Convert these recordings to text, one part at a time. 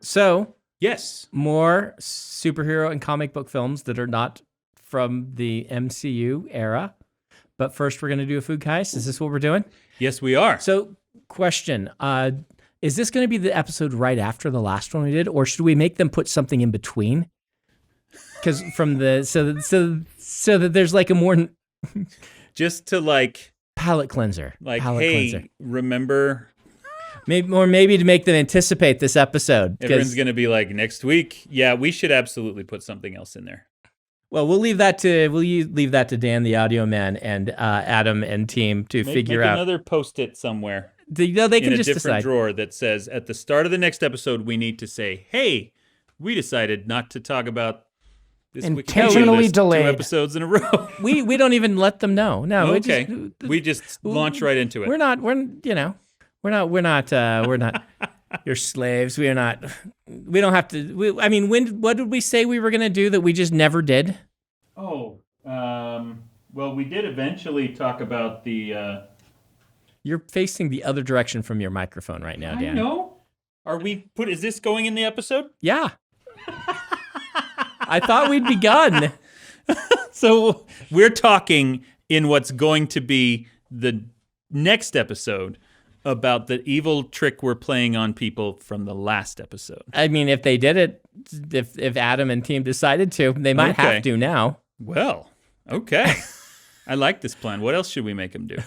So, yes, more superhero and comic book films that are not from the MCU era. But first, we're going to do a food heist. Is this what we're doing? Yes, we are. So, question. Is this going to be the episode right after the last one we did, or should we make them put something in between? Because so that there's like a more just to like palate cleanser. Remember? Maybe to make them anticipate this episode. Everyone's going to be like, next week. Yeah, we should absolutely put something else in there. Well, we'll leave that to Dan, the audio man, and Adam and team to figure out. Another Post-it somewhere. They can just in a different decide. Drawer that says at the start of the next episode, we need to say, "Hey, we decided not to talk about this intentionally delayed 2 episodes in a row." we don't even let them know. No, okay. We just launch right into it. We're not your slaves. We are not. We don't have to. What did we say we were going to do that we just never did? Oh, well, we did eventually talk about the. You're facing the other direction from your microphone right now, Dan. I know. Is this going in the episode? Yeah. I thought we'd begun. So we're talking in what's going to be the next episode about the evil trick we're playing on people from the last episode. I mean, if they did it, if Adam and team decided to, they might have to now. Well, okay. I like this plan. What else should we make them do?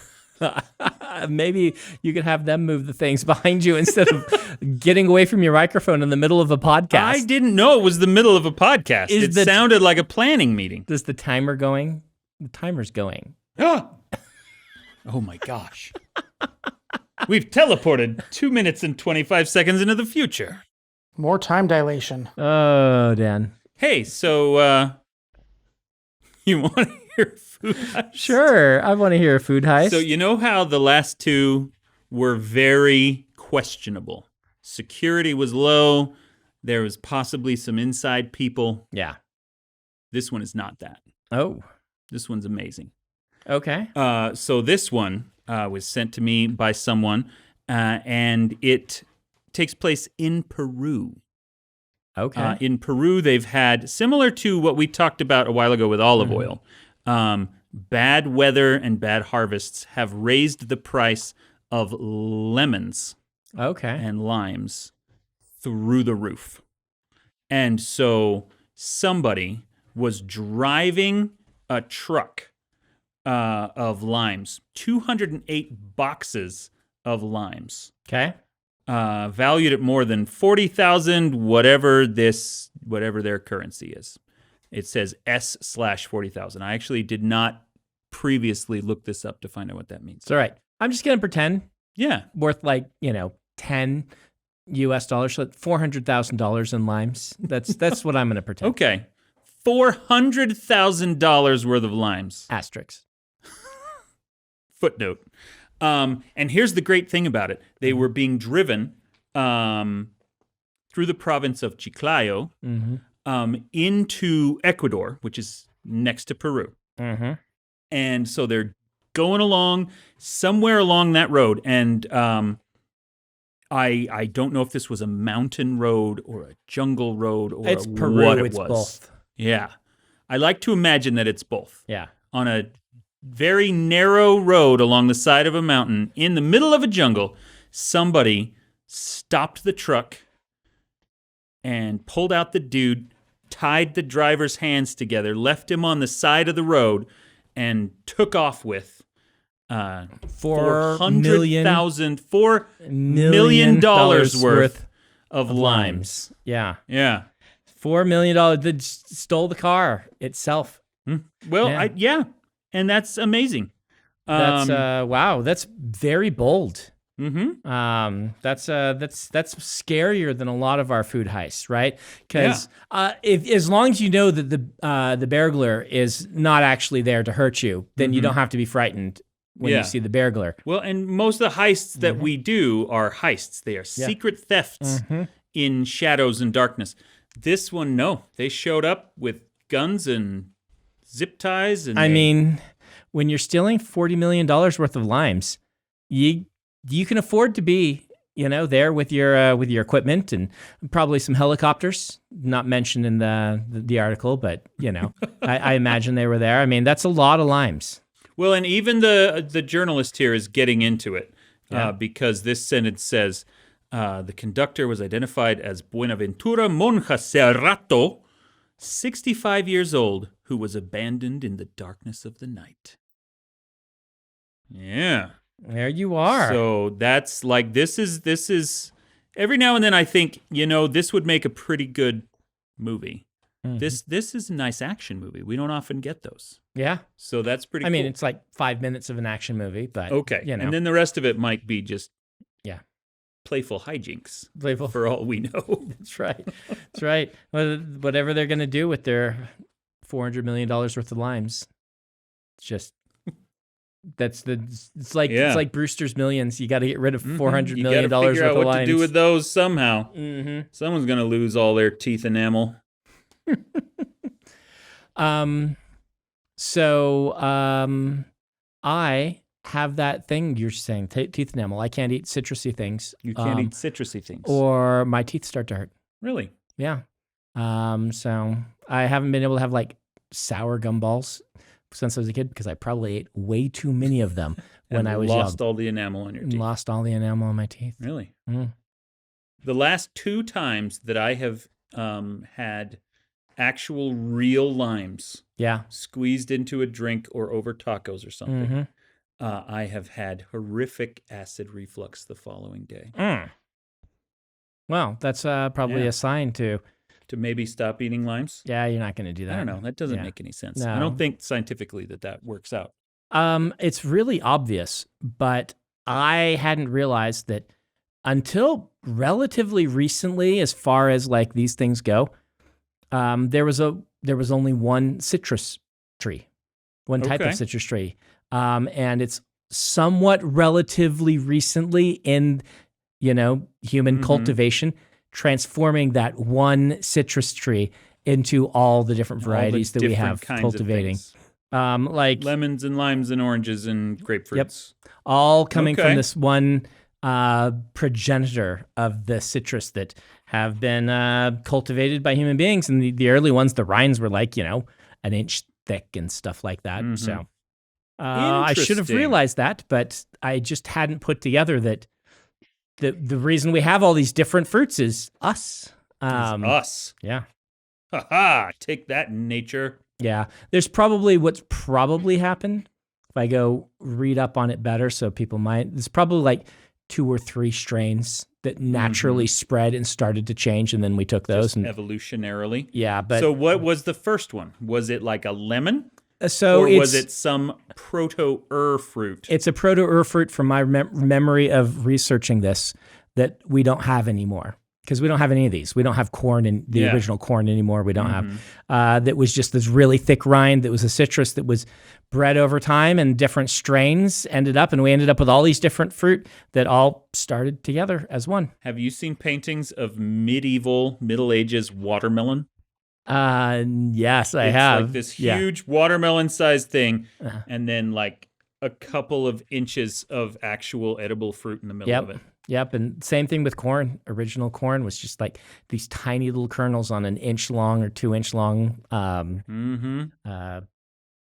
Maybe you could have them move the things behind you instead of getting away from your microphone in the middle of a podcast. I didn't know it was the middle of a podcast. It sounded like a planning meeting. Is the timer going? The timer's going. Oh my gosh. We've teleported 2 minutes and 25 seconds into the future. More time dilation. Oh, Dan. Hey, so you want to hear food heist? Sure, I want to hear a food heist. So you know how the last 2 were very questionable? Security was low. There was possibly some inside people. Yeah. This one is not that. Oh. This one's amazing. Okay. So this one was sent to me by someone, and it takes place in Peru. Okay. In Peru, they've had, similar to what we talked about a while ago with olive oil, bad weather and bad harvests have raised the price of lemons and limes through the roof. And so somebody was driving a truck of limes, 208 boxes of limes. Okay. Valued at more than 40,000, whatever their currency is. It says S/40,000. I actually did not previously look this up to find out what that means. It's all right. I'm just going to pretend. Yeah. Worth $10 US, so $400,000 in limes. That's what I'm going to pretend. Okay. $400,000 worth of limes. Asterisks. Footnote. And here's the great thing about it. They were being driven through the province of Chiclayo into Ecuador, which is next to Peru. Mm-hmm. And so they're going along somewhere along that road. And I don't know if this was a mountain road or a jungle road or it's Peru, what it it's was. Both. Yeah. I like to imagine that it's both. Yeah. On a very narrow road along the side of a mountain in the middle of a jungle, somebody stopped the truck and pulled out the dude, tied the driver's hands together, left him on the side of the road, and took off with $4 million worth of limes. Yeah. Yeah. $4 million. They stole the car itself. Well, yeah. And that's amazing. That's wow. That's very bold. Mm-hmm. That's scarier than a lot of our food heists, right? Because as long as you know that the burglar is not actually there to hurt you, then you don't have to be frightened when you see the burglar. Well, and most of the heists that we do are heists. They are secret thefts in shadows and darkness. This one, no. They showed up with guns and zip ties. And I mean, when you're stealing $40 million worth of limes, you can afford to be there with your equipment and probably some helicopters, not mentioned in the article, but I imagine they were there. I mean, that's a lot of limes. Well, and even the journalist here is getting into it because this sentence says the conductor was identified as Buenaventura Monja Serrato, 65 years old, who was abandoned in the darkness of the night. Yeah. There you are. So that's like, this is every now and then I think, this would make a pretty good movie. Mm-hmm. This is a nice action movie. We don't often get those. Yeah. So that's pretty cool. I mean, it's like 5 minutes of an action movie, but okay. And then the rest of it might be just playful hijinks. Playful. For all we know. That's right. That's right. Whatever they're going to do with their $400 million worth of limes, it's just it's like Brewster's Millions. You got to get rid of $400 million worth of limes. You got to figure out what to do with those somehow. Mm-hmm. Someone's going to lose all their teeth enamel. I have that thing you're saying, teeth enamel. I can't eat citrusy things. You can't eat citrusy things. Or my teeth start to hurt. Really? Yeah. So I haven't been able to have like sour gumballs since I was a kid because I probably ate way too many of them when I was young. Lost all the enamel on your teeth. Lost all the enamel on my teeth. Really? Mm. The last 2 times that I have had actual real limes squeezed into a drink or over tacos or something, I have had horrific acid reflux the following day. Mm. Well, that's probably a sign to maybe stop eating limes. Yeah, you're not going to do that. I don't know. That doesn't make any sense. No. I don't think scientifically that works out. It's really obvious, but I hadn't realized that until relatively recently, as far as like these things go, there was only one citrus tree, one type of citrus tree. And it's somewhat relatively recently in, human cultivation, transforming that one citrus tree into all the different varieties that we have cultivating. Like lemons and limes and oranges and grapefruits. Yep. All coming from this one progenitor of the citrus that have been cultivated by human beings. And the early ones, the rinds were like, an inch thick and stuff like that. Mm-hmm. So I should have realized that, but I just hadn't put together that the reason we have all these different fruits is us. It's us. Yeah. Ha-ha! Take that, nature. Yeah. There's probably what's probably happened, if I go read up on it better so people might, there's probably like 2 or 3 strains that naturally spread and started to change, and then we took those. Just evolutionarily? Yeah. But so what was the first one? Was it like a lemon? Or was it some proto-ur fruit? It's a proto-ur fruit from my memory of researching this that we don't have anymore because we don't have any of these. We don't have corn in the original corn anymore. We don't have that was just this really thick rind that was a citrus that was bred over time and different strains ended up, and we ended up with all these different fruit that all started together as one. Have you seen paintings of Middle Ages watermelon? Yes, I it's have. Like this huge watermelon-sized thing, and then like a couple of inches of actual edible fruit in the middle of it. Yep, and same thing with corn. Original corn was just like these tiny little kernels on an inch long or 2 inch long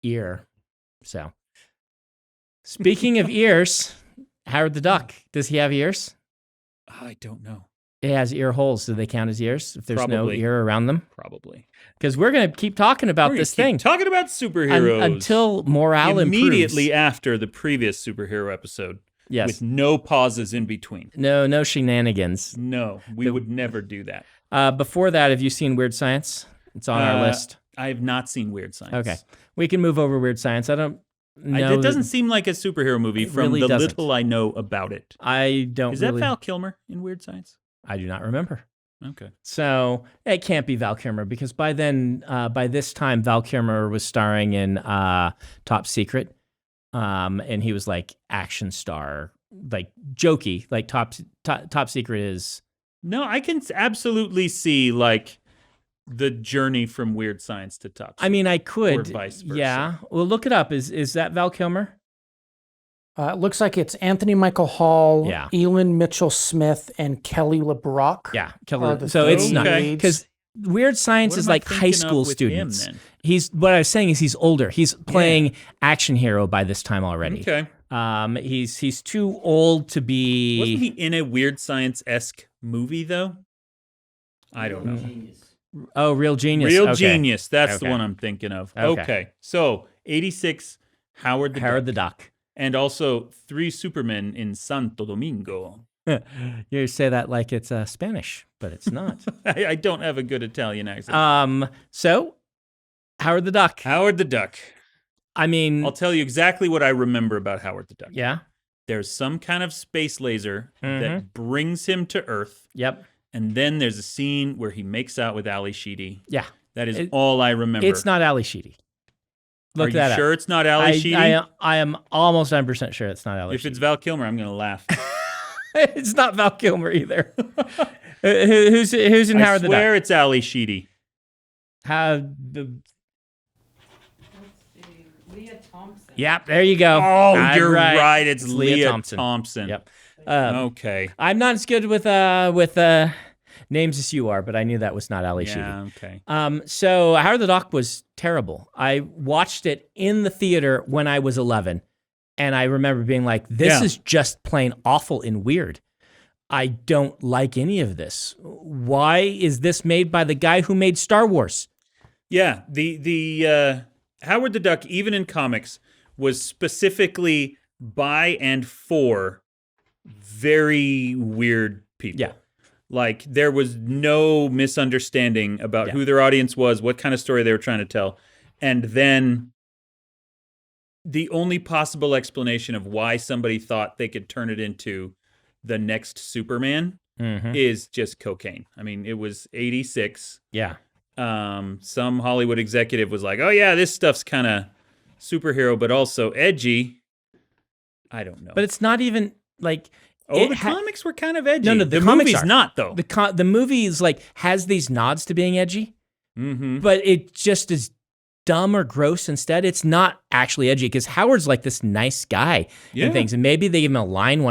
ear. So, speaking of ears, Howard the Duck, does he have ears? I don't know. It has ear holes. Do they count as ears if there's no ear around them? Probably. Because we're going to keep talking about this thing. Talking about superheroes. Until morale immediately after the previous superhero episode. Yes. With no pauses in between. No shenanigans. No, we would never do that. Before that, have you seen Weird Science? It's on our list. I have not seen Weird Science. Okay. We can move over Weird Science. I don't know. It doesn't seem like a superhero movie from the little I know about it. I don't Is that Val Kilmer in Weird Science? I do not remember. Okay. So it can't be Val Kilmer because by this time, Val Kilmer was starring in Top Secret. And he was like action star, like jokey, like Top Secret is. No, I can absolutely see like the journey from Weird Science to Top Secret. I mean, I could. Or vice versa. Yeah. Well, look it up. Is that Val Kilmer? It looks like it's Anthony Michael Hall, Yeah. Elin Mitchell Smith, and Kelly LeBrock. Yeah, So it's not Okay. because Weird Science What is am I like high thinking school of with him, students. then? What I was saying is he's older. He's playing action hero by this time already. Okay. He's too old to be. Wasn't he in a Weird Science-esque movie, though? I don't know. Oh, Real Genius. Real Okay. Genius. That's the Okay. one I'm thinking of. Okay. Okay. So, 86, Howard the Duck. And also 3 Supermen in Santo Domingo. You say that like it's Spanish, but it's not. I don't have a good Italian accent. So Howard the Duck. Howard the Duck. I mean, I'll tell you exactly what I remember about Howard the Duck. yeah. There's some kind of space laser that brings him to Earth. Yep. And then there's a scene where he makes out with Ali Sheedy. Yeah. That is all I remember. It's not Ali Sheedy. Look Are that you up. sure it's not Ali Sheedy? I am almost 100% sure it's not Ali If Sheedy. it's Val Kilmer, I'm going to laugh. It's not Val Kilmer either. Who's in Howard the I swear Duck? it's Ali Sheedy. Leah Thompson. Yep, there you go. Oh, I'm you're right. It's Leah Thompson. Thompson. Yep. Okay. I'm not as good with names as you are, but I knew that was not Ali Sheedy. Yeah, okay. So Howard the Duck was terrible. I watched it in the theater when I was 11, and I remember being like, this is just plain awful and weird. I don't like any of this. Why is this made by the guy who made Star Wars? Yeah, the Howard the Duck, even in comics, was specifically by and for very weird people. Yeah. Like, there was no misunderstanding about who their audience was, what kind of story they were trying to tell. And then the only possible explanation of why somebody thought they could turn it into the next Superman is just cocaine. I mean, it was 86. Yeah. Some Hollywood executive was like, oh yeah, this stuff's kind of superhero, but also edgy. I don't know. But it's not even like... the comics were kind of edgy. No, the comics movie's are. not, though. The movie is like, has these nods to being edgy, but it just is dumb or gross instead. It's not actually edgy because Howard's like this nice guy and things, and maybe they give him a line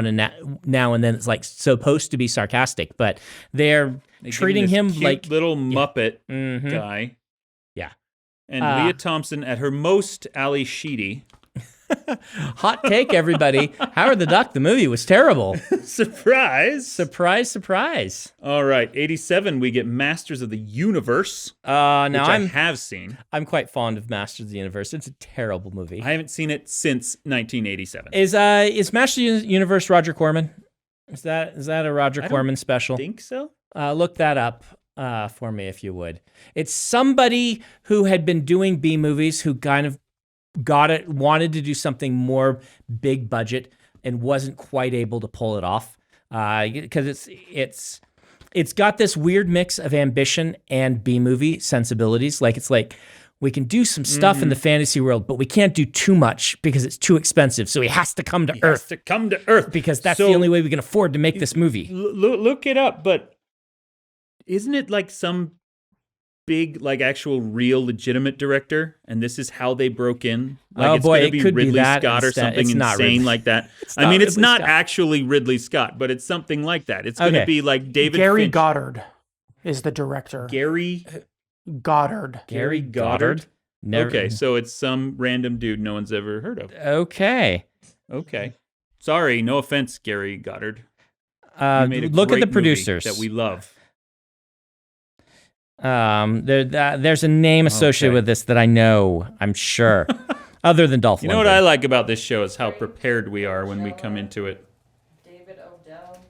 now and then it's like supposed to be sarcastic, but they treating him cute like little Muppet guy. Yeah. And Leah Thompson at her most Ali Sheedy. Hot take, everybody. Howard the Duck, the movie was terrible. Surprise! Surprise, surprise. All right, 87, we get Masters of the Universe, Now which I have seen. I'm quite fond of Masters of the Universe. It's a terrible movie. I haven't seen it since 1987. Is Masters of the Universe Roger Corman? Is that a Roger Corman special? I think so. Look that up for me if you would. It's somebody who had been doing B movies who kind of wanted to do something more big budget and wasn't quite able to pull it off because it's got this weird mix of ambition and B movie sensibilities. It's like we can do some stuff in the fantasy world, but we can't do too much because it's too expensive. So he has to come to Earth. Because that's the only way we can afford to make this movie. Look it up, but isn't it like some big, like actual real legitimate director, and this is how they broke in? Like, it's gonna be Ridley Scott or something insane like that. I mean, it's not actually Ridley Scott, but it's something like that. It's gonna be like David Gary Finch. Goddard is the director. Gary Goddard. Never. Okay, so it's some random dude no one's ever heard of. Okay. Sorry, no offense, Gary Goddard. Look at the producers that we love. There's a name associated with this that I know, I'm sure, other than Dolph Lundgren. You know what I like about this show is how prepared we are when we come into it.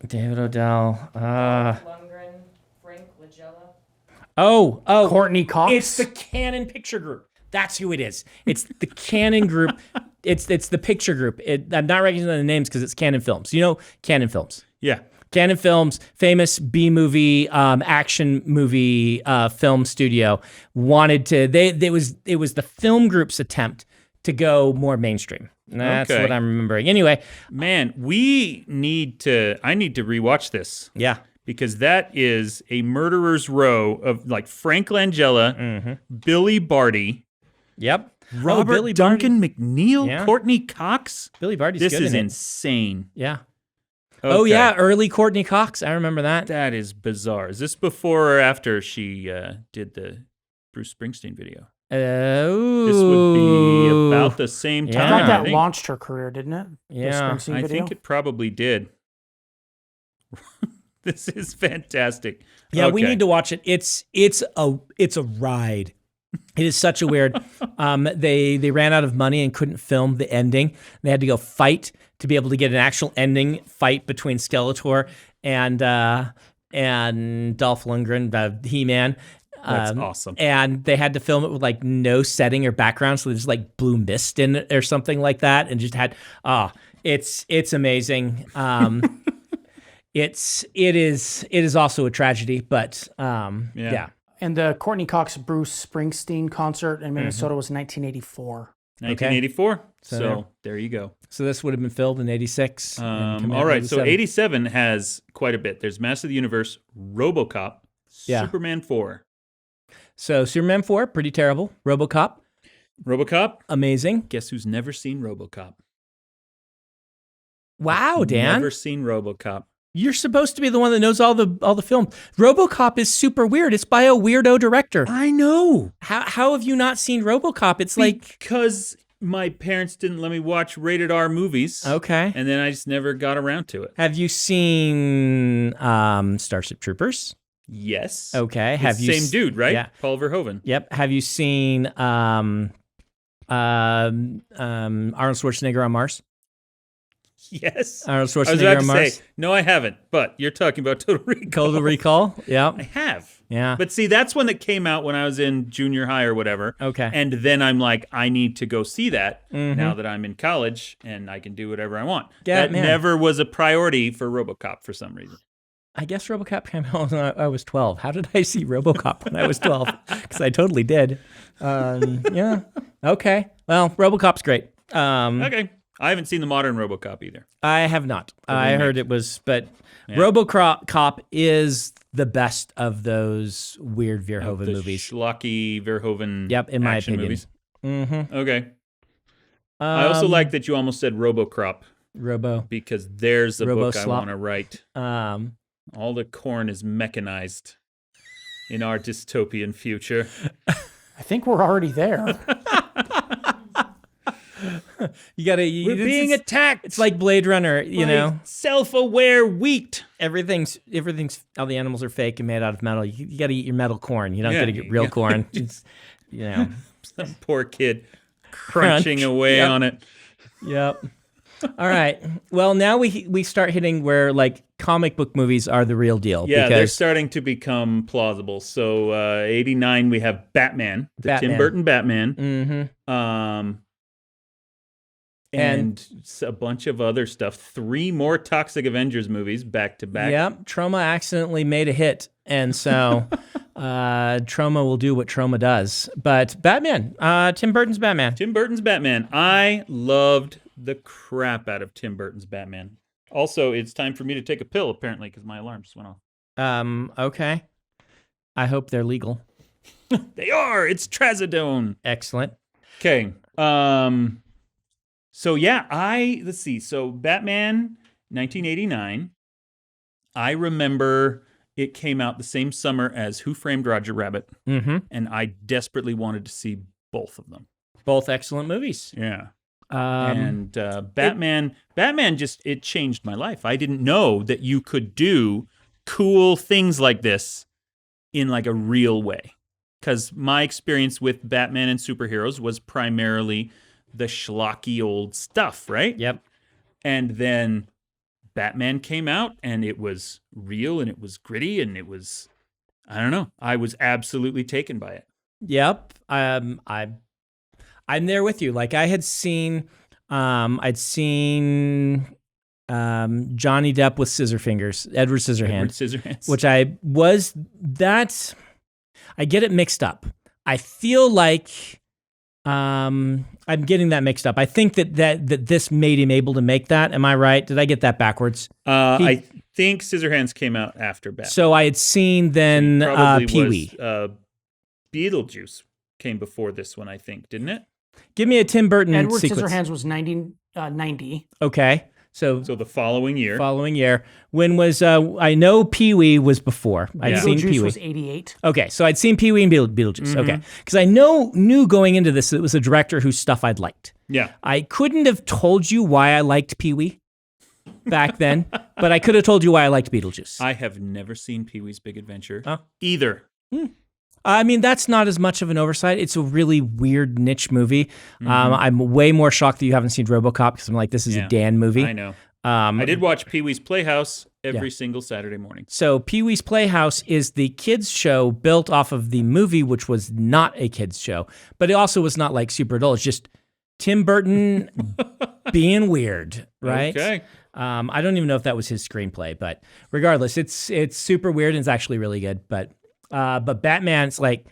David Odell. Lundgren. Frank Langella. Courtney Cox. It's the Canon Picture Group. That's who it is. It's the Canon Group. It's the picture group. I'm not recognizing the names because it's Canon Films. You know Canon Films. Yeah. Canon Films, famous B-movie, action movie film studio, wanted to. It was the film group's attempt to go more mainstream. That's what I'm remembering. Anyway, man, I need to rewatch this. Yeah, because that is a murderer's row of like Frank Langella, Billy Barty. Yep. Robert Billy Duncan McNeil, Yeah. Courtney Cox. Billy Barty's This good is in it. insane. Yeah. Oh, Okay. yeah, early Courtney Cox. I remember that. That is bizarre. Is this before or after she did the Bruce Springsteen video? Oh. This would be about the same Yeah. I time. thought that think. launched her career, didn't it? The Yeah. Springsteen I video? think it probably did. This is fantastic. Yeah, we Okay. need to watch it. It's a ride. It is such a weird. They ran out of money and couldn't film the ending. They had to go fight to be able to get an actual ending fight between Skeletor and Dolph Lundgren, He-Man. That's awesome. And they had to film it with like no setting or background, so there's like blue mist in it or something like that, and just had it's amazing. It is also a tragedy, but yeah. And the Courtney Cox Bruce Springsteen concert in Minnesota was 1984. 1984. So So there you go. So this would have been filmed in '86. All right. So 87 has quite a bit. There's Master of the Universe, RoboCop, Yeah. Superman 4. So Superman 4, pretty terrible. RoboCop, RoboCop. amazing. Guess who's never seen RoboCop? Wow, Dan, Never seen RoboCop. you're supposed to be the one that knows all the film. RoboCop is super weird. It's by a weirdo director. I know. How have you not seen RoboCop? It's like Because my parents didn't let me watch rated R movies. okay. And then I just never got around to it. Have you seen Starship Troopers? Yes. Okay. It's Have the you same dude, right? Yeah. Paul Verhoeven. Yep. Have you seen Arnold Schwarzenegger on Mars? Yes. Arnold I was Schwarzenegger about on to Mars. say, no, I haven't. But you're talking about Total Recall. Total Recall. I Yep. have. Yeah. But see, that's one that came out when I was in junior high or whatever. Okay. And then I'm like, I need to go see that Mhm. now that I'm in college and I can do whatever I want. Yeah, that man. never was a priority for RoboCop for some reason. I guess RoboCop came out when I was 12. How did I see RoboCop when I was 12? Because I totally did. Yeah. Okay. Well, RoboCop's great. Okay. I haven't seen the modern RoboCop either. I have not. I heard it was, but Yeah. RoboCop is the best of those weird Verhoeven The movies. schlocky Verhoeven Yep, in my action opinion. movies. Mm-hmm. Okay. I also like that you almost said RoboCrop Robo. because there's a book I RoboSlop. want to write. Um, All the corn is mechanized in our dystopian future. I think we're already there. you gotta. We're being attacked. It's like Blade Runner. You by know, self-aware wheat. everything's. All the animals are fake and made out of metal. You got to eat your metal corn. You don't Yeah, got to get real corn. It's, you know. Some poor kid crunching away Yep. on it. Yep. All right. Well, now we start hitting where like comic book movies are the real deal. Yeah, they're because starting to become plausible. So 89, we have Batman, the Tim Batman. Burton Batman. Mhm. And a bunch of other stuff. 3 more Toxic Avengers movies back to back. Yep. Trauma accidentally made a hit, and so Trauma will do what Trauma does. But Batman, Tim Burton's Batman. Tim Burton's Batman. I loved the crap out of Tim Burton's Batman. Also, it's time for me to take a pill, apparently, because my alarm just went off. Okay. I hope they're legal. They are! It's Trazodone. Excellent. Okay. So yeah, let's see. So Batman 1989. I remember it came out the same summer as Who Framed Roger Rabbit, Mm-hmm. and I desperately wanted to see both of them. Both excellent movies. Yeah. Um, And Batman just, it changed my life. I didn't know that you could do cool things like this in like a real way. Because my experience with Batman and superheroes was primarily the schlocky old stuff, right? Yep. And then Batman came out and it was real and it was gritty and it was, I don't know. I was absolutely taken by it. Yep. I'm there with you. Like I'd seen Johnny Depp with Scissorfingers, Edward Scissorhands, Scissorhands. which I get it mixed up. I feel like I'm getting that mixed up. I think that this made him able to make that. Am I right? Did I get that backwards? I think Scissorhands came out after Batman. So I had seen then Probably Pee-wee. was, Beetlejuice came before this one, I think, didn't it? Give me a Tim Burton Edward sequence. Scissorhands was 1990. Okay. So So the following year. following year. When was, I know Pee-wee was before. I'd seen Beetlejuice Pee-wee. was 88. Okay, so I'd seen Pee-wee and Beetlejuice. Okay. Because I knew going into this, it was a director whose stuff I'd liked. Yeah. I couldn't have told you why I liked Pee-wee back then, but I could have told you why I liked Beetlejuice. I have never seen Pee-wee's Big Adventure Oh. either. I mean, that's not as much of an oversight. It's a really weird niche movie. I'm way more shocked that you haven't seen RoboCop because I'm like, this is a Dan movie. I know. I did watch Pee-wee's Playhouse every single Saturday morning. So Pee-wee's Playhouse is the kids show built off of the movie, which was not a kids show, but it also was not like super adult. It's just Tim Burton being weird, right? Okay. I don't even know if that was his screenplay, but regardless, it's super weird and it's actually really good. But Batman's like,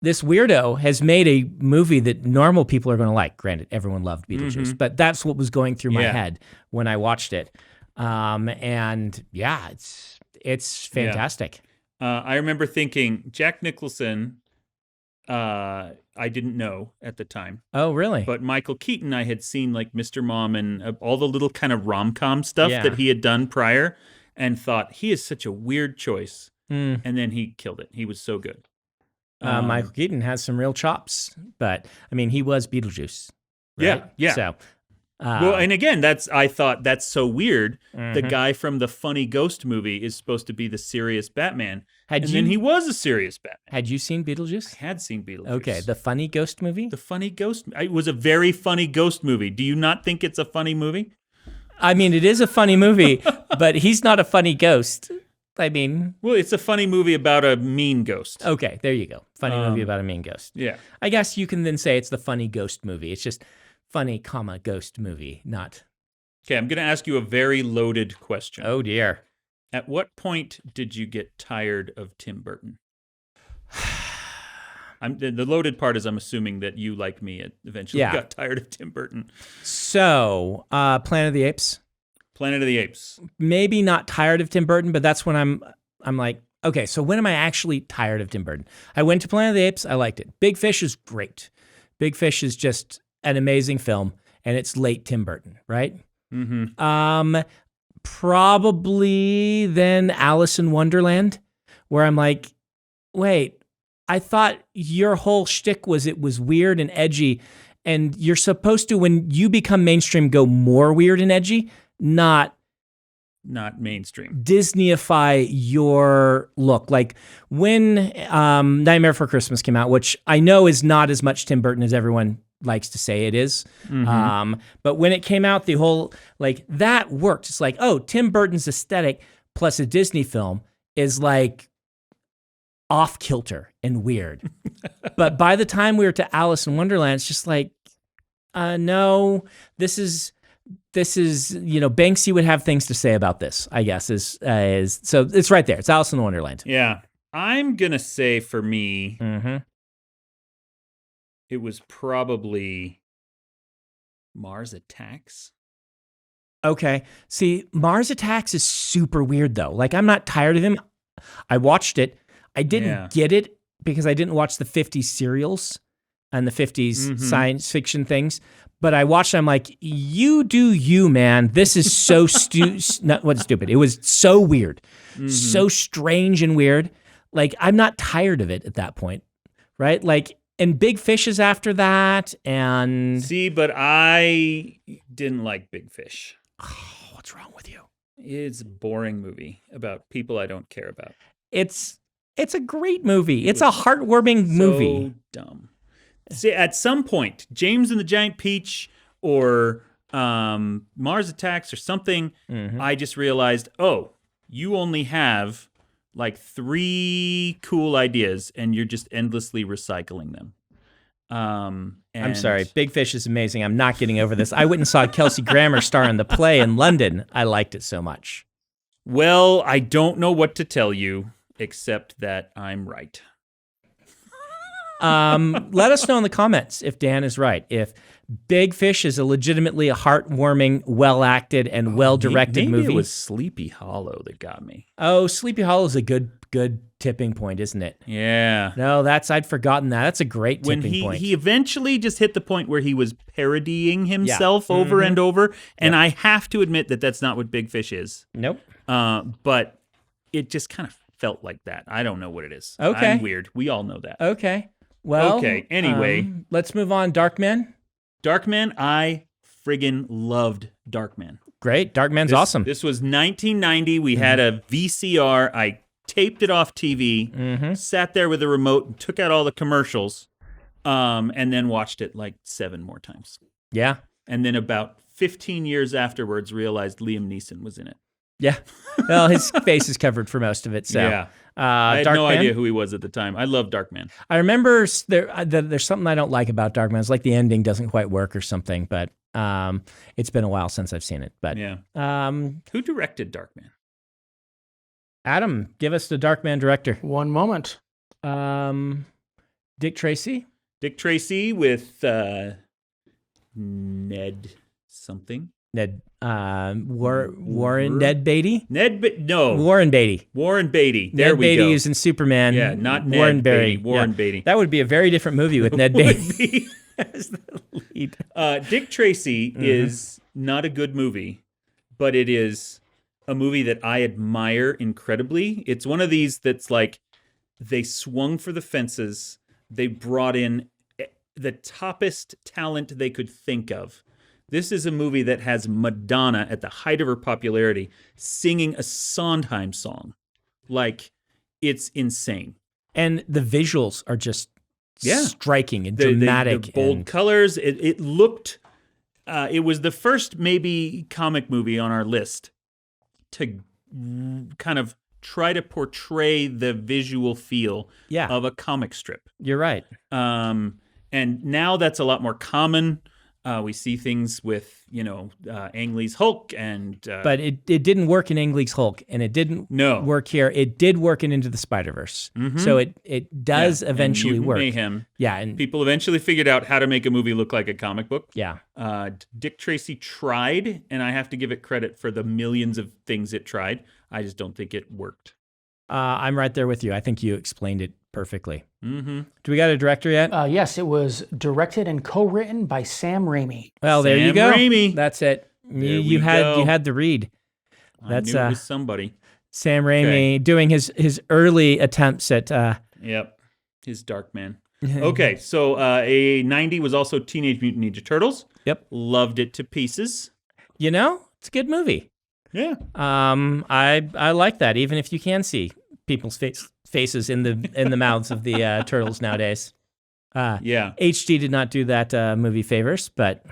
this weirdo has made a movie that normal people are going to like. Granted, everyone loved Beetlejuice, but that's what was going through my head when I watched it. And yeah, it's fantastic. I remember thinking Jack Nicholson, I didn't know at the time. Oh, really? But Michael Keaton, I had seen like Mr. Mom and all the little kind of rom-com stuff that he had done prior and thought he is such a weird choice. And then he killed it. He was so good. Michael Keaton has some real chops, but I mean, he was Beetlejuice. Right? Yeah. So, Well, and again, I thought that's so weird. The guy from the funny ghost movie is supposed to be the serious Batman. Then he was a serious Batman. Had you seen Beetlejuice? I had seen Beetlejuice. Okay, the funny ghost movie? The funny ghost. It was a very funny ghost movie. Do you not think it's a funny movie? I mean, it is a funny movie, but he's not a funny ghost. I mean... Well, it's a funny movie about a mean ghost. Okay, there you go. Funny movie about a mean ghost. Yeah. I guess you can then say it's the funny ghost movie. It's just funny, ghost movie, not... Okay, I'm going to ask you a very loaded question. Oh, dear. At what point did you get tired of Tim Burton? The loaded part is I'm assuming that you, like me, eventually got tired of Tim Burton. So, Planet of the Apes. Planet of the Apes. Maybe not tired of Tim Burton, but that's when I'm like, okay, so when am I actually tired of Tim Burton? I went to Planet of the Apes. I liked it. Big Fish is great. Big Fish is just an amazing film, and it's late Tim Burton, right? Mm-hmm. Probably then Alice in Wonderland, where I'm like, wait, I thought your whole shtick was it was weird and edgy, and you're supposed to, when you become mainstream, go more weird and edgy, not mainstream. Disneyify your look. Like when Nightmare Before Christmas came out, which I know is not as much Tim Burton as everyone likes to say it is. But when it came out, the whole, like, that worked. It's like, oh, Tim Burton's aesthetic plus a Disney film is like off kilter and weird. But by the time we were to Alice in Wonderland, it's just like, no, this is, Banksy would have things to say about this, I guess, is so it's right there. It's Alice in Wonderland. Yeah. I'm going to say for me, it was probably Mars Attacks. Okay. See, Mars Attacks is super weird, though. Like, I'm not tired of him. I watched it. I didn't get it because I didn't watch the 50s serials and the 50s science fiction things. But I watched it, I'm like, you do you, man. This is so stupid. It was so weird. So strange and weird. Like, I'm not tired of it at that point, right? Like, and Big Fish is after that, and... See, but I didn't like Big Fish. Oh, what's wrong with you? It's a boring movie about people I don't care about. It's a great movie. It's a heartwarming movie. So dumb. See, at some point, James and the Giant Peach or Mars Attacks or something, I just realized, oh, you only have like 3 cool ideas and you're just endlessly recycling them. I'm sorry. Big Fish is amazing. I'm not getting over this. I went and saw Kelsey Grammer star in the play in London. I liked it so much. Well, I don't know what to tell you except that I'm right. Let us know in the comments if Dan is right. If Big Fish is legitimately a heartwarming, well-acted, and well-directed maybe movie. It was Sleepy Hollow that got me. Oh, Sleepy Hollow is a good tipping point, isn't it? Yeah. No, I'd forgotten that. That's a great tipping point. He eventually just hit the point where he was parodying himself over and over, and I have to admit that that's not what Big Fish is. Nope. But it just kind of felt like that. I don't know what it is. Okay. I'm weird. We all know that. Okay. Well. Okay. Anyway, let's move on. Darkman. Darkman. I friggin' loved Darkman. Great. Darkman's awesome. This was 1990. We had a VCR. I taped it off TV, sat there with a remote, and took out all the commercials, and then watched it like 7 more times. Yeah. And then about 15 years afterwards, realized Liam Neeson was in it. Yeah. Well, his face is covered for most of it. So. Yeah. I had no Darkman? idea who he was at the time. I love Darkman. I remember there's something I don't like about Darkman. It's like the ending doesn't quite work or something, but it's been a while since I've seen it. But Yeah. Who directed Darkman? Adam, give us the Darkman director. One moment. Dick Tracy? Dick Tracy with Ned something. Ned Warren Ned Beatty? No. Warren Beatty. Warren Beatty. There Ned we Beatty go. is in Superman. Yeah, not Ned Warren Beatty. Beatty. Warren Yeah. Beatty. That would be a very different movie with Ned Beatty as the lead. Dick Tracy is not a good movie, but it is a movie that I admire incredibly. It's one of these that's like they swung for the fences. They brought in the toppest talent they could think of. This is a movie that has Madonna at the height of her popularity singing a Sondheim song. Like, it's insane. And the visuals are just striking and dramatic. The bold colors. It looked, it was the first maybe comic movie on our list to kind of try to portray the visual feel of a comic strip. You're right. And now that's a lot more common. We see things with, Ang Lee's Hulk and... but it didn't work in Ang Lee's Hulk, and it didn't work here. It did work in Into the Spider-Verse. So it does eventually work. Mayhem. Yeah. And people eventually figured out how to make a movie look like a comic book. Yeah. Dick Tracy tried, and I have to give it credit for the millions of things it tried. I just don't think it worked. I'm right there with you. I think you explained it perfectly. Do we got a director yet? Yes, it was directed and co-written by Sam Raimi. Well, there you Sam go. Raimi. That's it. You go. had the read. That's I knew it was somebody. Sam Raimi doing his early attempts at. Yep, his Darkman. Okay, so a 90 was also Teenage Mutant Ninja Turtles. Yep, loved it to pieces. It's a good movie. Yeah. I like that, even if you can see people's faces in the mouths of the turtles nowadays. HD did not do that movie favors, but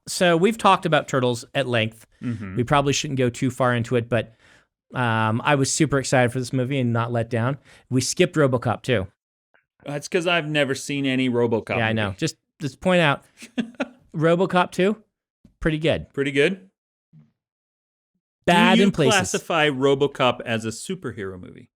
so we've talked about Turtles at length. We probably shouldn't go too far into it, but I was super excited for this movie and not let down. We skipped RoboCop too. That's because I've never seen any RoboCop. Yeah, I know. Just point out, RoboCop 2, pretty good. Pretty good. Bad Do you in places. classify RoboCop as a superhero movie?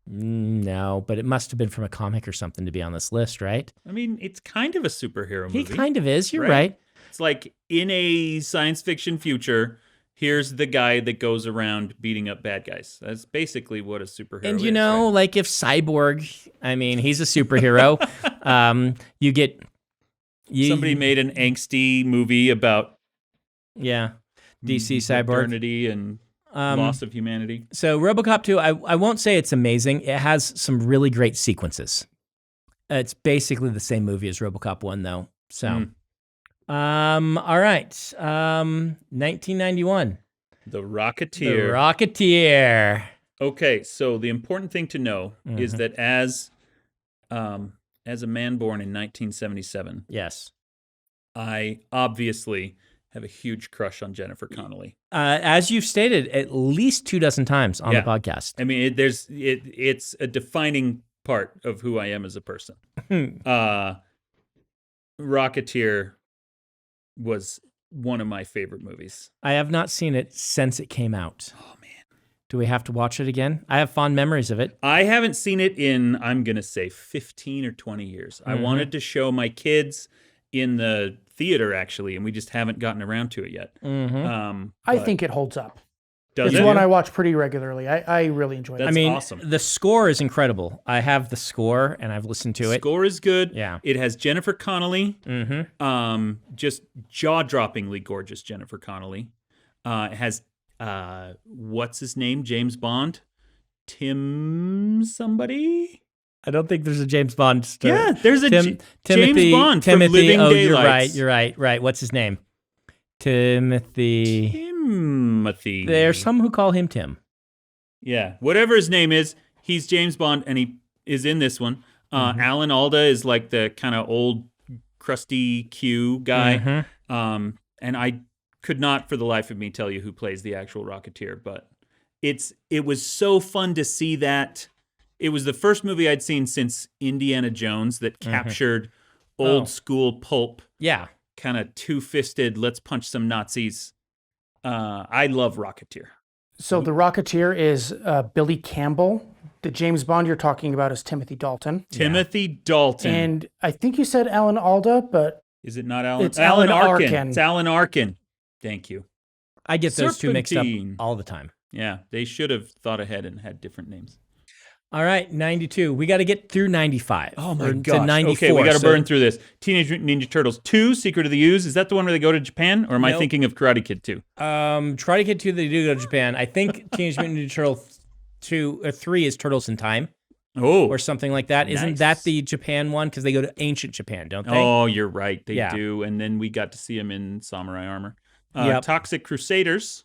No, but it must have been from a comic or something to be on this list, right? I mean, it's kind of a superhero movie. He kind of is. You're right. It's like in a science fiction future, here's the guy that goes around beating up bad guys. That's basically what a superhero is. And like if Cyborg, I mean, he's a superhero. You get... Somebody made an angsty movie about... Yeah. DC Cyborg. Modernity and loss of humanity. So RoboCop 2, I won't say it's amazing. It has some really great sequences. It's basically the same movie as RoboCop 1, though. So, all right. 1991. The Rocketeer. The Rocketeer. Okay, so the important thing to know is that as a man born in 1977, yes, I obviously have a huge crush on Jennifer Connelly. As you've stated at least 24 times on the podcast. I mean, it's a defining part of who I am as a person. Rocketeer was one of my favorite movies. I have not seen it since it came out. Oh man, Do we have to watch it again? I have fond memories of it. I haven't seen it in, I'm going to say, 15 or 20 years. I wanted to show my kids in the theater, actually, and we just haven't gotten around to it yet. I think it holds up. Does It's it? one I watch pretty regularly. I really enjoy it. That's I mean, awesome. the score is incredible. I have the score, and I've listened to it. Score is good. Yeah. It has Jennifer Connelly. Just jaw-droppingly gorgeous Jennifer Connelly. It has, what's his name? James Bond? Tim somebody? I don't think there's a James Bond story. Yeah, there's a James Bond Timothy, from Living oh, Daylights. You're right. What's his name? Timothy. There's some who call him Tim. Yeah, whatever his name is, he's James Bond, and he is in this one. Alan Alda is like the kind of old, crusty Q guy. And I could not, for the life of me, tell you who plays the actual Rocketeer, but it was so fun to see that. It was the first movie I'd seen since Indiana Jones that captured old school pulp. Yeah. Kind of two-fisted, let's punch some Nazis. I love Rocketeer. So the Rocketeer is Billy Campbell. The James Bond you're talking about is Timothy Dalton. Timothy Dalton. And I think you said Alan Alda, but Is it not Alan? It's Alan Arkin. It's Alan Arkin. Thank you. I get those two mixed up Serpentine. all the time. Yeah, they should have thought ahead and had different names. All right, 92. We got to get through 95. Oh my Or gosh. To 94. Okay, we got to so- burn through this. Teenage Mutant Ninja Turtles 2, Secret of the Ooze. Is that the one where they go to Japan? Or am I Nope. thinking of Karate Kid 2? Try to get to. They do go to Japan. I think Teenage Mutant Ninja Turtles 2 or 3 is Turtles in Time Oh. or something like that. Isn't Nice. that the Japan one? Because they go to ancient Japan, don't they? Oh, you're right. They Yeah. do. And then we got to see him in samurai armor. Yep. Toxic Crusaders,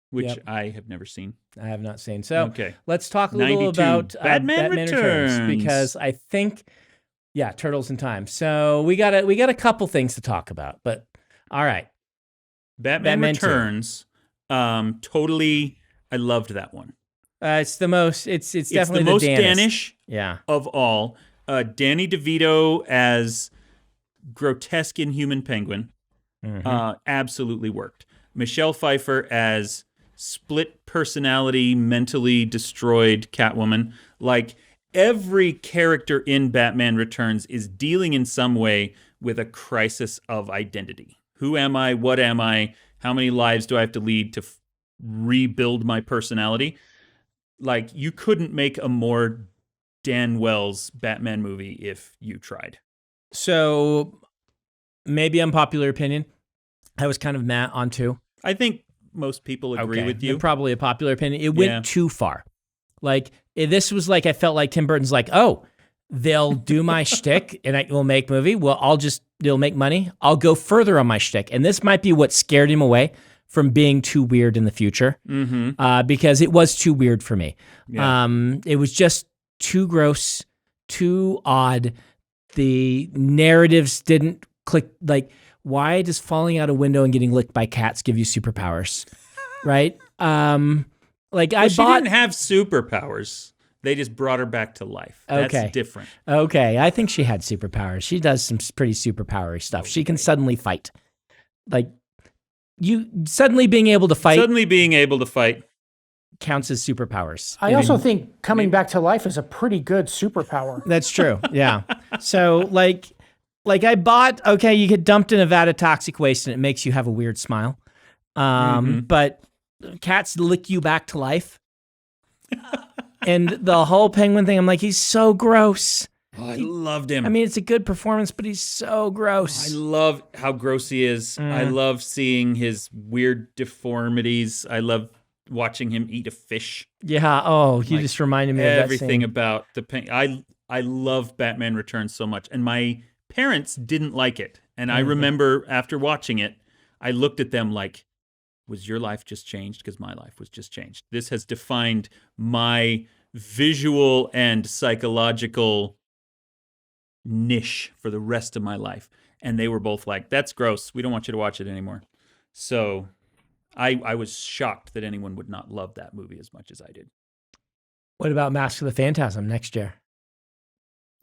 which Yep. I have never seen. I have not seen. So Okay. let's talk a little 92. about Batman Returns. because I think, yeah, Turtles in Time. So we got a couple things to talk about. But all right, Batman Batman 2. Returns. Totally, I loved that one. it's the most. It's definitely the most Danish. Danish Yeah. of all. Danny DeVito as grotesque inhuman penguin absolutely worked. Michelle Pfeiffer as split personality, mentally destroyed Catwoman. Like every character in Batman Returns is dealing in some way with a crisis of identity. Who am I? What am I? How many lives do I have to lead to rebuild my personality? Like you couldn't make a more Dan Wells Batman movie if you tried. So maybe unpopular opinion. I was kind of mad on 2. I think most people agree with you. Probably a popular opinion. It went Yeah. too far. Like this was like I felt like Tim Burton's like, oh, they'll do my shtick and it will make movie. Well, they'll make money. I'll go further on my shtick, and this might be what scared him away from being too weird in the future. Because it was too weird for me. Yeah. It was just too gross, too odd. The narratives didn't click. Like, why does falling out a window and getting licked by cats give you superpowers? Right? She didn't have superpowers. They just brought her back to life. Okay. That's different. Okay, I think she had superpowers. She does some pretty superpowery stuff. She can suddenly fight. Like, you suddenly being able to fight counts as superpowers. I also think coming back to life is a pretty good superpower. That's true. Yeah. So like I bought, okay, you get dumped in a vat of toxic waste and it makes you have a weird smile. But cats lick you back to life. And the whole penguin thing, I'm like, he's so gross. Oh, I loved him. I mean, it's a good performance, but he's so gross. I love how gross he is. I love seeing his weird deformities. I love watching him eat a fish. Yeah. Oh, you just reminded me of that Everything scene. about the I love Batman Returns so much, and my parents didn't like it. And I remember after watching it, I looked at them like, was your life just changed? Because my life was just changed. This has defined my visual and psychological niche for the rest of my life. And they were both like, that's gross. We don't want you to watch it anymore. So I was shocked that anyone would not love that movie as much as I did. What about Mask of the Phantasm next year?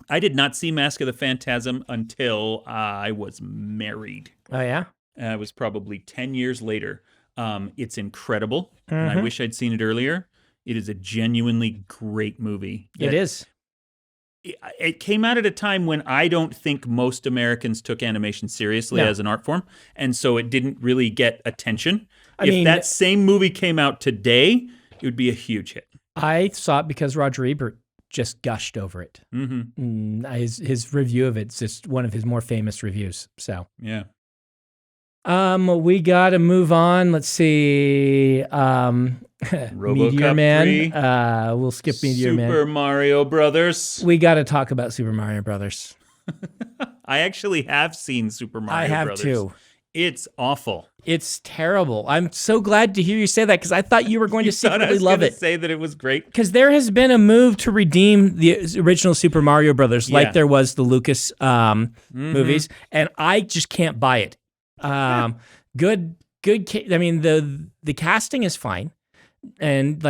I did not see Mask of the Phantasm until I was married. Oh, yeah? It was probably 10 years later. It's incredible, and I wish I'd seen it earlier. It is a genuinely great movie. It is. It came out at a time when I don't think most Americans took animation seriously as an art form, and so it didn't really get attention. If that same movie came out today, it would be a huge hit. I saw it because Roger Ebert just gushed over it. Mm-hmm. His review of it's just one of his more famous reviews. So yeah. We got to move on. Let's see. Meteor Man. 3. We'll skip Meteor Man. Super Mario Brothers. We got to talk about Super Mario Brothers. I actually have seen Super Mario Brothers. I have too. It's awful. It's terrible. I'm so glad to hear you say that because I thought you were going to secretly love it. Say that it was great. Because there has been a move to redeem the original Super Mario Brothers, like there was the Lucas movies, and I just can't buy it. Good. I mean, the casting is fine, and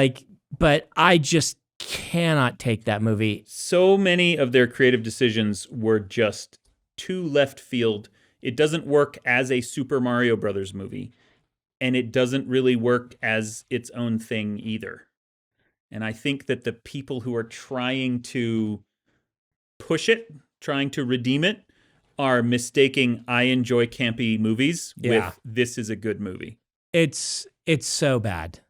but I just cannot take that movie. So many of their creative decisions were just too left field. It doesn't work as a Super Mario Brothers movie, and it doesn't really work as its own thing either. And I think that the people who are trying to push it, trying to redeem it, are mistaking I enjoy campy movies with this is a good movie. It's so bad.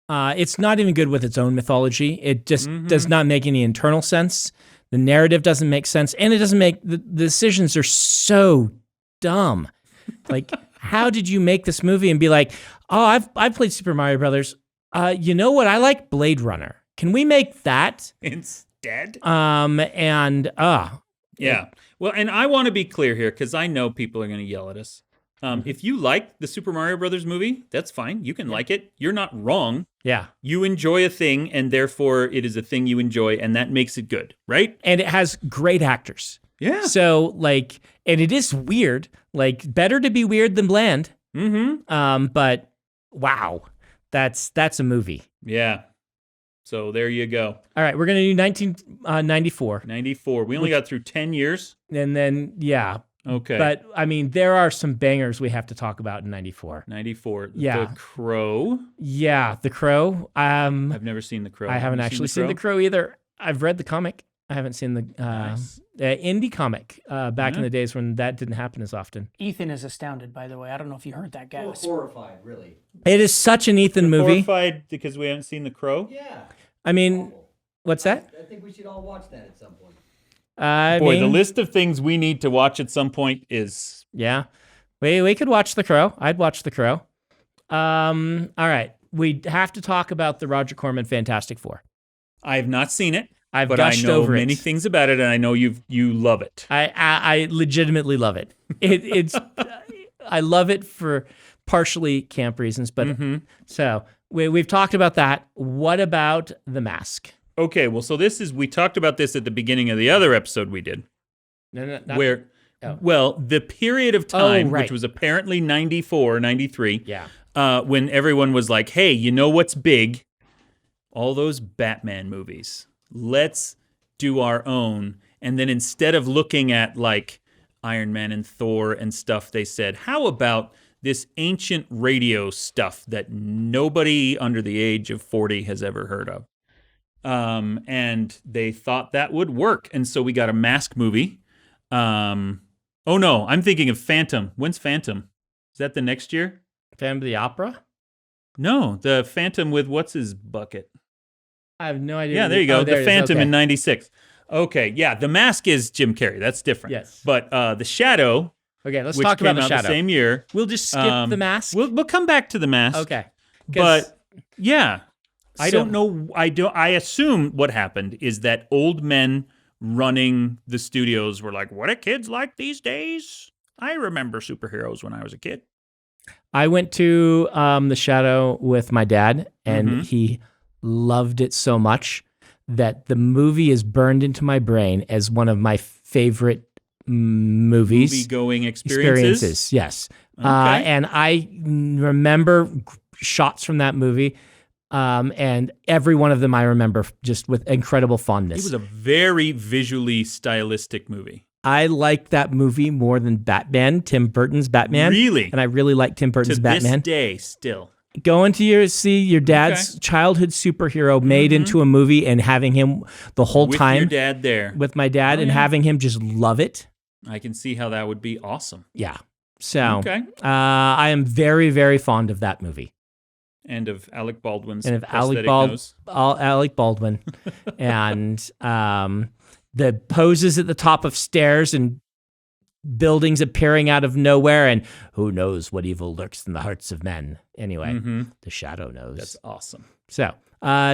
It's not even good with its own mythology. It just does not make any internal sense. The narrative doesn't make sense, and it doesn't make the decisions are so dumb. Like, how did you make this movie and be like, oh, I've played Super Mario Brothers. You know what? I like Blade Runner. Can we make that instead? Yeah. Well, and I want to be clear here because I know people are going to yell at us. If you like the Super Mario Brothers movie, that's fine. You can like it. You're not wrong. Yeah. You enjoy a thing, and therefore it is a thing you enjoy, and that makes it good, right? And it has great actors. Yeah. So, and it is weird. Better to be weird than bland. Mm-hmm. But wow, that's a movie. Yeah. So there you go. All right, we're gonna do 1994. 94. We only got through 10 years. And then Okay. But I mean, there are some bangers we have to talk about in 94. 94. Yeah. The Crow. Yeah, The Crow. I've never seen The Crow. I haven't actually seen The Crow either. I've read the comic. I haven't seen the indie comic back in the days when that didn't happen as often. Ethan is astounded, by the way. I don't know if you heard that, guys. Horrified, really. It is such an Ethan movie. Horrified because we haven't seen The Crow? Yeah. I mean, what's that? I think we should all watch that at some point. The list of things we need to watch at some point is... Yeah. We could watch The Crow. I'd watch The Crow. All right. We have to talk about the Roger Corman Fantastic Four. I have not seen it. But gushed I know over many things about it, and I know you love it. I legitimately love it. It's I love it for partially camp reasons, but so we've talked about that. What about The Mask? Okay, well, so we talked about this at the beginning of the other episode we did. No, Well, the period of time, which was apparently 94, 93, when everyone was like, hey, you know what's big? All those Batman movies. Let's do our own. And then instead of looking at Iron Man and Thor and stuff, they said, how about this ancient radio stuff that nobody under the age of 40 has ever heard of? And they thought that would work. And so we got a Mask movie. Oh no, I'm thinking of Phantom. When's Phantom? Is that the next year? Phantom of the Opera? No, the Phantom with what's his bucket? I have no idea. Yeah, there you go. The Phantom in 96. Okay, yeah, The Mask is Jim Carrey. That's different. Yes. But The Shadow. Okay, let's talk about The Shadow. The same year. We'll just skip The Mask. We'll come back to The Mask. Okay. But yeah, I don't know. I assume what happened is that old men running the studios were like, "What do kids like these days?" I remember superheroes when I was a kid. I went to The Shadow with my dad, and he loved it so much that the movie is burned into my brain as one of my favorite movies. Movie-going experiences? Yes. Okay. And I remember shots from that movie, and every one of them I remember just with incredible fondness. It was a very visually stylistic movie. I like that movie more than Batman, Tim Burton's Batman. Really? And I really like Tim Burton's Batman. To this day, still. Going to see your dad's childhood superhero made into a movie and having him the whole With time your dad there. with my dad and having him just love it. I can see how that would be awesome. Yeah. So Okay. I am very, very fond of that movie. And of Alec Baldwin's And of prosthetic nose. Alec Baldwin. And the poses at the top of stairs and buildings appearing out of nowhere, and who knows what evil lurks in the hearts of men. Anyway, the shadow knows. That's awesome. So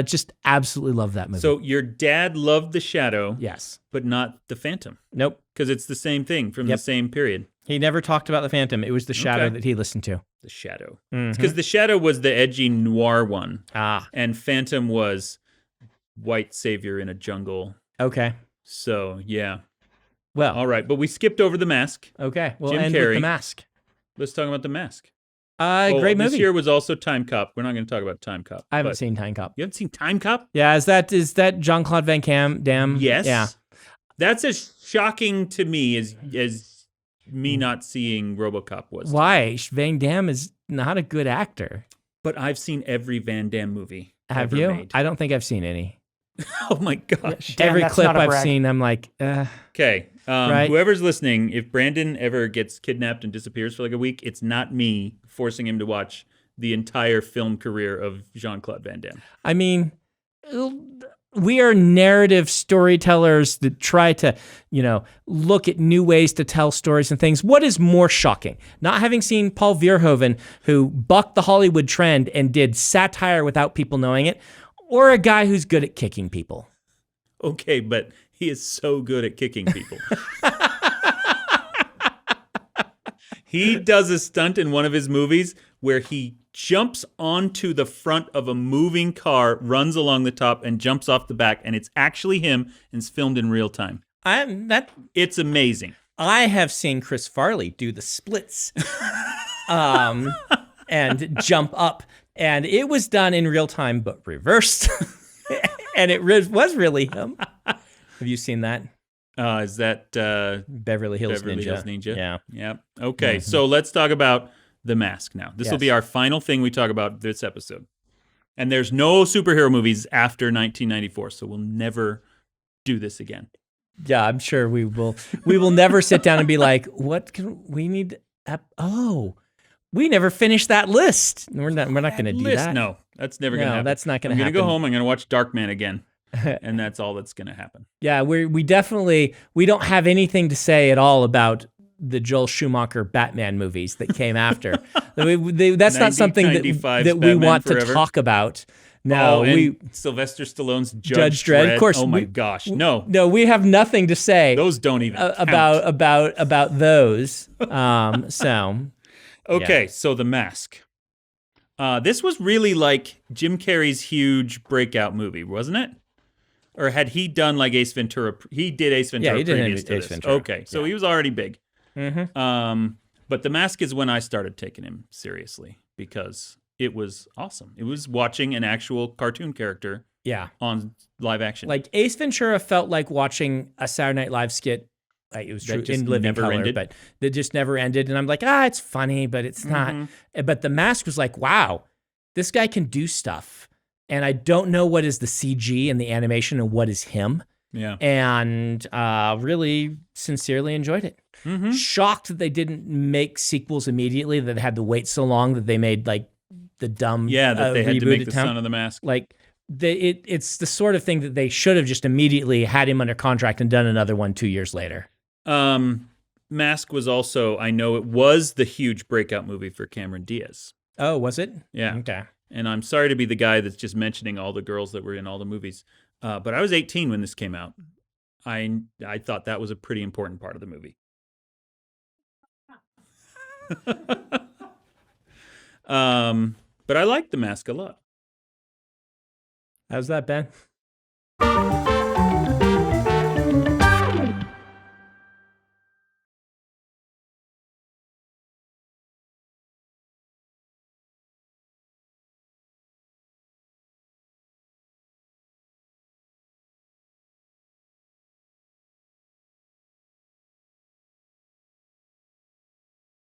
just absolutely love that movie. So your dad loved The Shadow, yes. but not The Phantom, Nope. because it's the same thing from the Yep. same period. He never talked about the Phantom. It was the shadow that he listened to. The Shadow. Mhm. Because The Shadow was the edgy noir one, Ah, and Phantom was white savior in a jungle. okay. So, yeah. Well, All right, but we skipped over The Mask. okay. We'll Jim end with Carrey. The Mask. Let's talk about The Mask. Great movie. This year was also Time Cop. We're not going to talk about Time Cop. I haven't but- seen Time Cop. You haven't seen Time Cop? Yeah, is that Jean-Claude Van Damme? Yes. Yeah. That's as shocking to me as me not seeing RoboCop was. Why? Van Damme is not a good actor. But I've seen every Van Damme movie. Have ever you? made. I don't think I've seen any. Oh my gosh. Damn, Every that's clip not a I've brag. seen, I'm like, Okay. Right. Whoever's listening, if Brandon ever gets kidnapped and disappears for like a week, it's not me forcing him to watch the entire film career of Jean-Claude Van Damme. I mean, we are narrative storytellers that try to, look at new ways to tell stories and things. What is more shocking? Not having seen Paul Verhoeven, who bucked the Hollywood trend and did satire without people knowing it, or a guy who's good at kicking people? Okay, but he is so good at kicking people. He does a stunt in one of his movies where he jumps onto the front of a moving car, runs along the top, and jumps off the back, and it's actually him, and it's filmed in real time. It's amazing. I have seen Chris Farley do the splits and jump up, and it was done in real time but reversed, and it was really him. Have you seen that? Is that Beverly Hills Beverly Ninja? Hills Ninja? Yeah. Yeah. Okay, so let's talk about The Mask now. This will Yes. be our final thing we talk about this episode. And there's no superhero movies after 1994, so we'll never do this again. Yeah, I'm sure we will. We will never sit down and be like, "What can we need?" We never finished that list. We're not going to do that. No, that's never going to No, happen. that's not going to I'm happen. going to go home. I'm going to watch Darkman again, and that's all that's going to happen. Yeah, we definitely don't have anything to say at all about the Joel Schumacher Batman movies that came after. That's not something that 1995's we Batman want Forever. to talk about. No, and Sylvester Stallone's Judge Dredd. Of course. Oh my gosh, no, we have nothing to say those don't even count. about those. Okay, so The Mask. This was really like Jim Carrey's huge breakout movie, wasn't it? Or had he done like Ace Ventura? He did Ace Ventura he did previous to Ace this. Ventura. Okay, so he was already big. Mm-hmm. But The Mask is when I started taking him seriously because it was awesome. It was watching an actual cartoon character Yeah. on live action. Like Ace Ventura felt like watching a Saturday Night Live skit. Like it was That true just in living never color, ended. but that just never ended. And I'm like, it's funny, but it's not. But The Mask was like, wow, this guy can do stuff. And I don't know what is the CG and the animation and what is him. Yeah. And really sincerely enjoyed it. Mm-hmm. Shocked that they didn't make sequels immediately, that they had to wait so long that they made like the dumb That they had to make rebooted the town. Son of the Mask. Like it's the sort of thing that they should have just immediately had him under contract and done another one 2 years later. Mask was also, I know it was the huge breakout movie for Cameron Diaz. Oh, was it? Yeah. Okay. And I'm sorry to be the guy that's just mentioning all the girls that were in all the movies. But I was 18 when this came out. I thought that was a pretty important part of the movie. But I liked The Mask a lot. How's that, Ben?